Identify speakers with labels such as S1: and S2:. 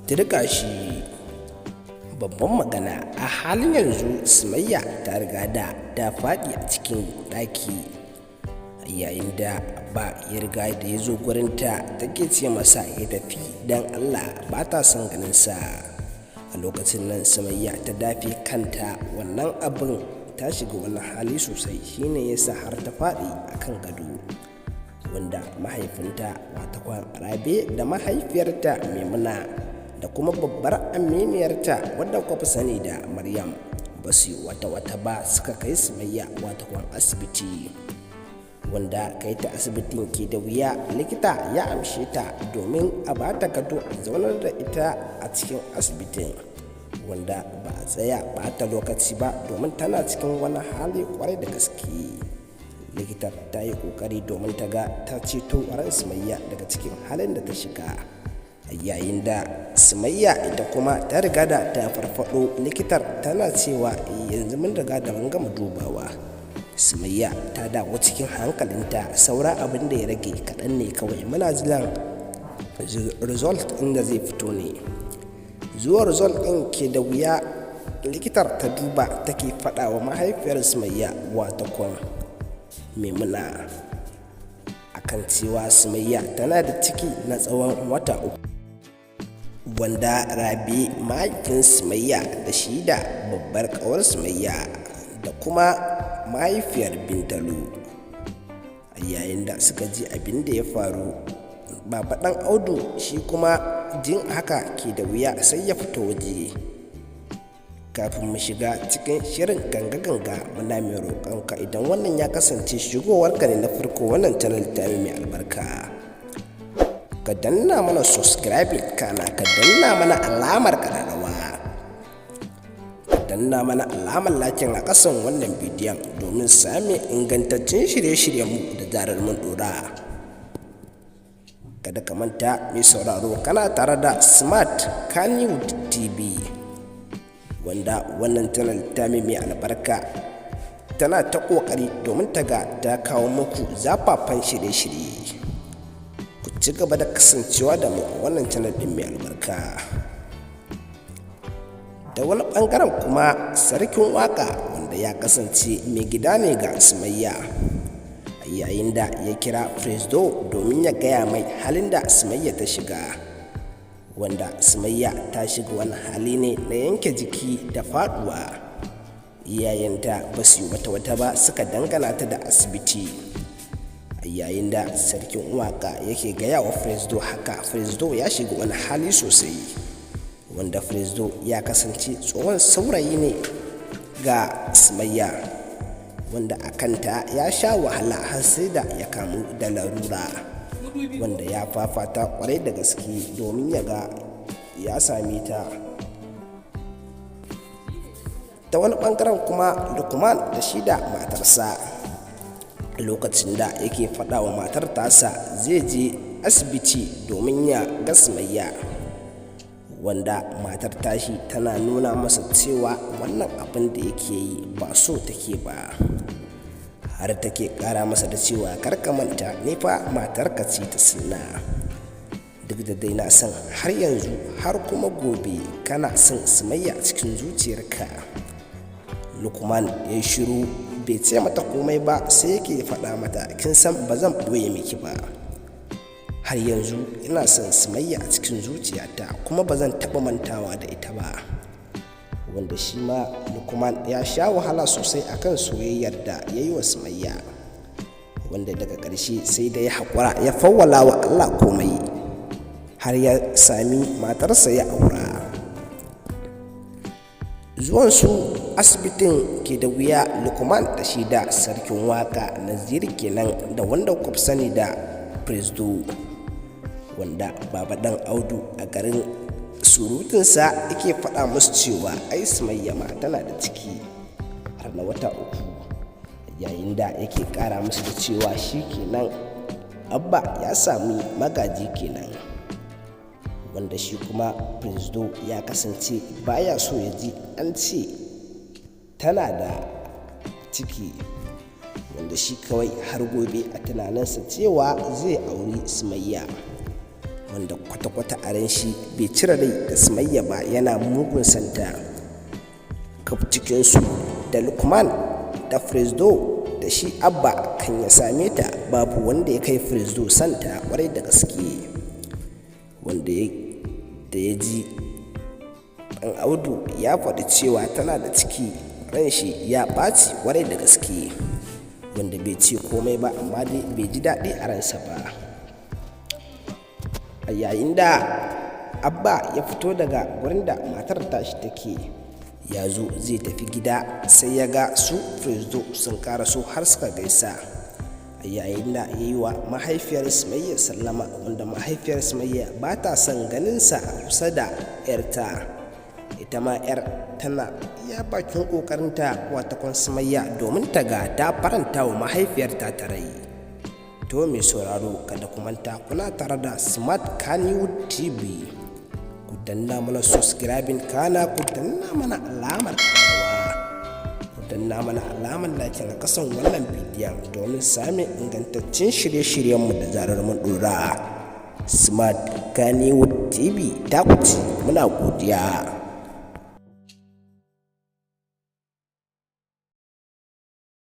S1: Tirkashi babban magana. A halin yanzu Sumayya ta riga da ta faɗi a cikin ɗaki, yayin da ba ya riga da ya zo gurinta take ce masa ya tafi don Allah ba ta son ganinsa. A lokacin nan Sumayya ta dafe kanta, wannan abin ta shiga wani hali sosai, shine yasa har ta faɗi a kan gado, wanda mahaifinta wata Rabe da mahaifiyarta Maimuna da kuma babbar aminiyarta wadda kuka fi sani da Maryam ba su wata ba suka kai Sumayya asibiti, wanda kai ta asibitin ke da wuya. Likita ya amshe ta domin a ba ta gado a zaunar da ita a cikin asibitin, wanda ba a tsaya ba ta lokaci ba domin tana cikin wani hali kwarai da gaske. Likitar ta yi kokari domin ta ga ta ceto ran Sumayya daga cikin halin da ta shiga, yayin da Sumayya ita kuma ta riga da ta farfado. Likitar tana cewa yanzu mun riga da mun gama dubawa, Sumayya ta dawo cikin hankalinta, saura abin da ya rage kaɗan ne kawai, muna jiran result inda zai fito ne. Zuwa result ɗin ke da wuya. Likitar ta duba take faɗa wa mahaifiyar Sumayya Maimuna akan cewa Sumayya tana da ciki na tsawon wata 3, wanda Rabe mahaifin Sumayya da shi da babbar ƙawar Sumayya da kuma mahaifiyar Bintalu, yayin da suka ji abin da ya faru, baba ɗan Audu shi kuma jin haka ke da wuya sai ya fito waje. Kafin mu shiga cikin shirin ganga muna mai roƙonka, idan wannan ya kasance shigowarka ne na farko wannan channel ta mai albarka, ka danna mana subscribe, kana ka danna mana alamar ƙararrawa, ka danna mana alamar lakin a ƙasan wannan bidiyon domin samun ingantaccen shirye-shiryenmu da zarar mun ɗora. Kada ka manta mai sauraro kana tare da Smart Kannywood TV, wanda wannan channel ta mai albarka tana ta kokari domin ta ga ta kawo muku zafafan shirye-shirye. Ku ci gaba da kasancewa da mu wannan channel din mai albarka. Da wani bangaren kuma sarkin waka, wanda ya kasance mai gida ne ga Sumayya, yayin da ya kira Presdo domin ya gaya mai halin da Sumayya ta shiga, wanda Sumayya ta shiga wani hali ne na yanke jiki da faduwa. Iyayenta ba su yi wata ba suka dangana ta da asibiti, yayin da sarkin waka yake gaya wa Presdo haka. Presdo ya shiga wani hali sosai, wanda Presdo ya kasance tsohon saurayi ne ga Sumayya, wanda a kanta ya sha wahala har sai da ya kamu da larura, wanda ya fafata kwarai da gaske domin ya ga ya same ta. Ta wani bangaren kuma Lukman da shi da matarsa, lokacin da yake faɗa wa matar tasa zai je asibiti domin ya ga Sumayya, wanda matar tashi tana nuna masa cewa wannan abin da yake yi ba so take ba, har take kara masa da cewa karka manta ne fa matarka ce ta sunna. Duk da dai na san har yanzu har kuma gobe kana son Sumayya cikin zuciyarka. Lukman ya shiru bai ce mata komai ba, sai yake faɗa mata kin san ba zan ɓoye miki ba, har yanzu ina son Sumayya a cikin zuciyata kuma ba zan taɓa mantawa da ita ba. Wanda shi ma Lukman ya sha wahala sosai akan soyayyar da ya yi wa Sumayya, wanda daga ƙarshe sai da ya haƙura ya fawwala wa Allah komai, har ya sami matarsa ya aura. Zuwansu asibitin ke da wuya. Lukman da shi da sarkin waka Nazir kenan, da wanda kuka fi sani da Presdo, wanda baba ɗan Audu a garin surutunsa yake faɗa musu cewa ai Sumayya ma tana da ciki har na wata 3, yayin da yake ƙara musu da cewa shi kenan abba ya sami magaji kenan, wanda shi kuma Presdo ya kasance baya so ya ji an ce tana da ciki, wanda shi kawai har gobe a tunaninsa cewa zai auri Sumayya, wanda kwata-kwata a ran shi bai cire rai da Sumayya ba, yana mugun santa. Kaf cikinsu da Lukman da Firisdo da shi Abba kan ya same ta, babu wanda ya kai Firisdo santa kwarai da gaske. Wanda da ya ji ɗan Audu ya faɗi cewa tana da ciki, ran shi ya ɓaci kwarai da gaske, wanda bai ce komai ba, amma dai bai ji daɗi a ransa ba. A yayin da Abba ya fito daga wurin da matar tashi take, ya zo zai tafi gida, sai ya ga su Firisdo sun karaso har suka gaisa. A yayin da ya yi wa mahaifiyar Sumayya sallama, wanda mahaifiyar Sumayya ba ta son ganinsa a kusa da 'yarta. Ita ma 'yar tana iya bakin ƙoƙarinta watakon Sumayya domin ta ga ta faranta wa mahaifiyarta ta rai. To mai sauraro, kada ku manta kuna tare da Smart Kannywood TV. Ku danna mana subscribing, kana ku danna mana alamar ƙararrawa, ku danna mana alamar like a kasan wannan bidiyon domin samun ingantaccen shirye-shiryenmu da zarar mun ɗora. Smart Kannywood TV ta ku ce, muna godiya.